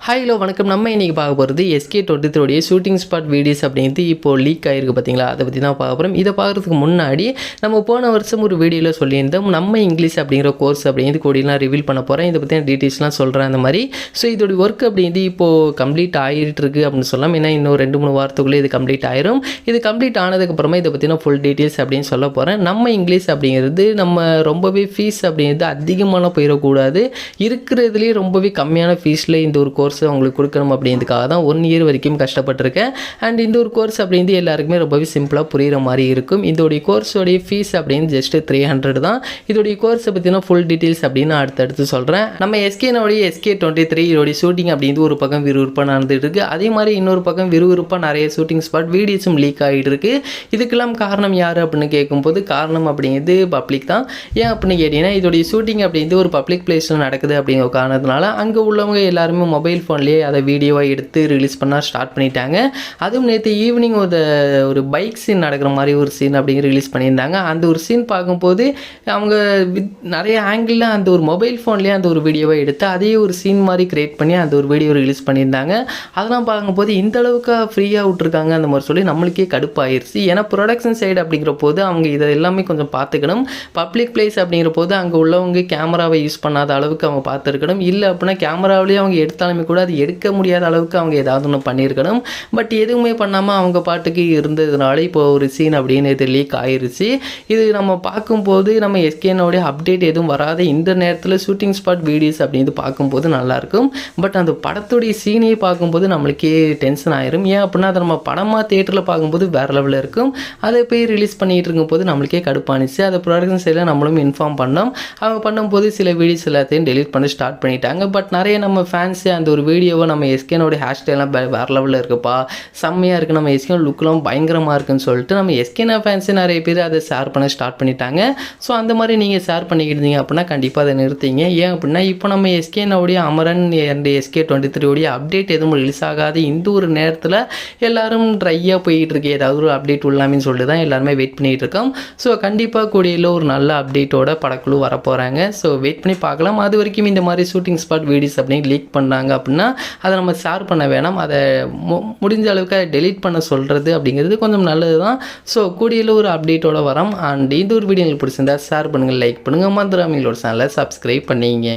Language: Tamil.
ஹலோ வணக்கம். நம்ம இன்றைக்கி பார்க்க போகிறது SK23 ஷூட்டிங் ஸ்பாட் வீடியோஸ் அப்படிங்கிறது இப்போது லீக் ஆகிருக்கு பார்த்தீங்களா, அதை பற்றி தான் பார்க்க போகிறோம். இதை பார்க்குறதுக்கு முன்னாடி நம்ம போன வருஷம் ஒரு வீடியோவில் சொல்லியிருந்தோம் நம்ம இங்கிலீஷ் அப்படிங்கிற கோர்ஸ் அப்படிங்கிறது கூடியெல்லாம் ரிவீல் பண்ண போகிறேன். இதை பற்றின டீட்டெயில்ஸ்லாம் சொல்கிறேன். அந்த மாதிரி இதோடைய ஒர்க் அப்படிங்கிறது இப்போது கம்ப்ளீட் ஆகிட்டு இருக்குது அப்படின்னு சொல்லலாம். ஏன்னா இன்னும் 2-3 வாரத்துக்குள்ளே இது கம்ப்ளீட் ஆயிரும். இது கம்ப்ளீட் ஆனதுக்கப்புறமா இதை பற்றின ஃபுல் டீட்டெயில்ஸ் அப்படின்னு சொல்ல போகிறேன். நம்ம இங்கிலீஷ் அப்படிங்கிறது நம்ம ரொம்பவே ஃபீஸ் அப்படிங்கிறது அதிகமான போயிடக்கூடாது, இருக்கிறதுலேயே ரொம்பவே கம்மியான ஃபீஸில் இந்த ஒரு கோர்ஸ் உங்களுக்கு கொடுக்கணும் அப்படின்றதுக்காக தான் 1 இயர் வரைக்கும் கஷ்டப்பட்டிருக்கேன். அண்ட் இந்த ஒரு கோர்ஸ் அப்படின்றது எல்லாருக்குமே ரொம்பவே சிம்பிளாக புரிகிற மாதிரி இருக்கும். இதோடைய கோர்ஸோடைய ஃபீஸ் அப்படின்னு ஜஸ்ட் 300 தான். இதோடைய கோர்ஸை பற்றின ஃபுல் டீட்டெயில்ஸ் அப்படின்னு அடுத்தடுத்து சொல்கிறேன். நம்ம SK23 இதோடைய ஷூட்டிங் அப்படின்றது ஒரு பக்கம் விறுவிறுப்பாக நடந்துகிட்டு இருக்குது. அதே மாதிரி இன்னொரு பக்கம் விறுவிறுப்பாக நிறைய ஷூட்டிங் ஸ்பாட் வீடியோஸும் லீக் ஆகிட்டு இருக்குது. இதுக்கெல்லாம் காரணம் யார் அப்படின்னு கேட்கும்போது காரணம் அப்படிங்கிறது பப்ளிக் தான். ஏன் அப்படின்னு கேட்டிங்கன்னா இதோடைய ஷூட்டிங் அப்படின்றது ஒரு பப்ளிக் பிளேஸில் நடக்குது அப்படிங்கிற காரணத்தினால அங்கே உள்ளவங்க எல்லாருமே மொபைல் ஃபோன்லேயே அதை வீடியோவாக எடுத்து ரிலீஸ் பண்ண ஸ்டார்ட் பண்ணிட்டாங்க. அதுவும் நேற்று ஈவினிங் ஒரு பைக் சீன் நடக்கிற மாதிரி ஒரு சீன் அப்படிங்கிற ரிலீஸ் பண்ணியிருந்தாங்க. அந்த ஒரு சீன் பார்க்கும்போது அவங்க நிறைய ஆங்கிளில் அந்த ஒரு மொபைல் ஃபோன்லேயே அந்த ஒரு வீடியோவை எடுத்து அதையே ஒரு சீன் மாதிரி க்ரியேட் பண்ணி அந்த ஒரு வீடியோ ரிலீஸ் பண்ணியிருந்தாங்க. அதெல்லாம் பார்க்கும்போது இந்த அளவுக்கு ஃப்ரீயாக விட்டுருக்காங்க அந்த மாதிரி சொல்லி நம்மளுக்கே கடுப்பாயிருச்சு. ஏன்னா ப்ரொடக்ஷன் சைடு அப்படிங்கிற போது அவங்க இதை எல்லாமே கொஞ்சம் பார்த்துக்கணும். பப்ளிக் பிளேஸ் அப்படிங்கிற போது அங்கே உள்ளவங்க கேமராவை யூஸ் பண்ணாத அளவுக்கு அவங்க பார்த்துருக்கணும். இல்லை அப்படின்னா கேமராவிலேயே அவங்க எடுத்தாலுமே கூட அது எடுக்க முடியாத அளவுக்கு அவங்க ஏதாவது ஒன்று பண்ணியிருக்கணும். பட் எதுவுமே பண்ணாமல் அவங்க பாட்டுக்கு இருந்ததுனால இப்போ ஒரு சீன் அப்படின்னு இது லீக் ஆயிருச்சு. இது நம்ம பார்க்கும்போது நம்ம SKனோடைய அப்டேட் எதுவும் வராத இந்த நேரத்தில் ஷூட்டிங் ஸ்பாட் வீடியோஸ் அப்படின்னு பார்க்கும்போது நல்லாயிருக்கும். பட் அந்த படத்துடைய சீனையை பார்க்கும்போது நம்மளுக்கே டென்ஷன் ஆயிரும். ஏன் அப்படின்னா அதை நம்ம படமாக தேட்டரில் பார்க்கும்போது வேறு லெவலில் இருக்கும். அதை போய் ரிலீஸ் பண்ணிகிட்டு இருக்கும்போது நம்மளுக்கே கடுப்பானிச்சு. அதை ப்ரொடக்ஷன் சைடில் நம்மளும் இன்ஃபார்ம் பண்ணோம். அவங்க பண்ணும்போது சில வீடியோஸ் எல்லாத்தையும் டெலீட் பண்ண ஸ்டார்ட் பண்ணிட்டாங்க. பட் நிறைய நம்ம ஃபேன்ஸு அந்த ஒரு வீடியோவை நம்ம SKனோட ஹேஷ்டேலாம் வேறு லெவலில் இருக்குப்பா, செம்மையாக இருக்குது, நம்ம SK லுக்கெலாம் பயங்கரமாக இருக்குன்னு சொல்லிட்டு நம்ம SKனா ஃபேன்ஸு நிறைய பேர் அதை ஷேர் பண்ண ஸ்டார்ட் பண்ணிட்டாங்க. ஸோ அந்த மாதிரி நீங்கள் ஷேர் பண்ணிக்கிட்டீங்க அப்படின்னா கண்டிப்பாக அதை நிறுத்திங்க. ஏன் அப்படின்னா இப்போ நம்ம SKனோடைய அமரன் அண்ட் SK23 அப்டேட் எதுவும் ரிலீஸ் ஆகாது இந்த ஒரு நேரத்தில் எல்லாரும் ட்ரையாக போய்கிட்டு இருக்கு. ஏதாவது ஒரு அப்டேட் உள்ளாமின்னு சொல்லிட்டு தான் எல்லாருமே வெயிட் பண்ணிகிட்டு இருக்கோம். ஸோ கண்டிப்பாக கூடியில் ஒரு நல்ல அப்டேட்டோட படக்குழு வரப்போகிறாங்க. ஸோ வெயிட் பண்ணி பார்க்கலாம். அது வரைக்கும் இந்த மாதிரி ஷூட்டிங் ஸ்பாட் வீடியோஸ் அப்படின்னு லீக் பண்ணாங்க அப்படின்னா அதை நம்ம ஷேர் பண்ண வேணாம். அதை முடிஞ்ச அளவுக்கு அதை டெலீட் பண்ண சொல்கிறது அப்படிங்கிறது கொஞ்சம் நல்லது தான். ஸோ கூடியில் ஒரு அப்டேட்டோட வரோம். அண்ட் இந்த ஒரு வீடியோ உங்களுக்கு பிடிச்சிருந்தா ஷேர் பண்ணுங்கள், லைக் பண்ணுங்கள், மறந்துடாம எங்களோட சேனலை சப்ஸ்கிரைப் பண்ணிங்க.